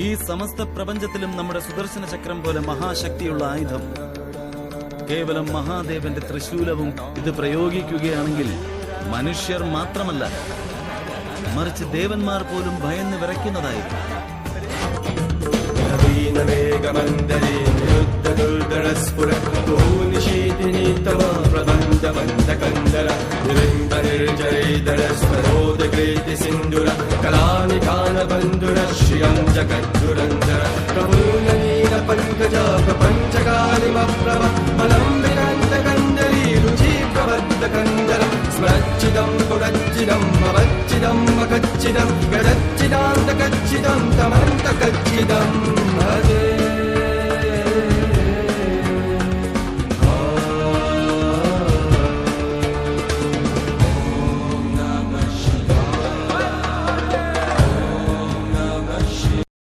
ഈ സമസ്ത പ്രപഞ്ചത്തിലും നമ്മുടെ സുദർശന ചക്രം പോലെ മഹാശക്തിയുള്ള ആയുധം കേവലം മഹാദേവന്റെ തൃശൂലവും ഇത് പ്രയോഗിക്കുകയാണെങ്കിൽ മനുഷ്യർ മാത്രമല്ല, മറിച്ച് ദേവന്മാർ പോലും ഭയന്ന് വിറയ്ക്കുന്നതായിരുന്നു. സ്മരച്ചിദം പുരച്ചിദം അവച്ചിദം അകച്ചിദം ഗജച്ചിദാന്തകച്ചിദം തമന്തകച്ചിദം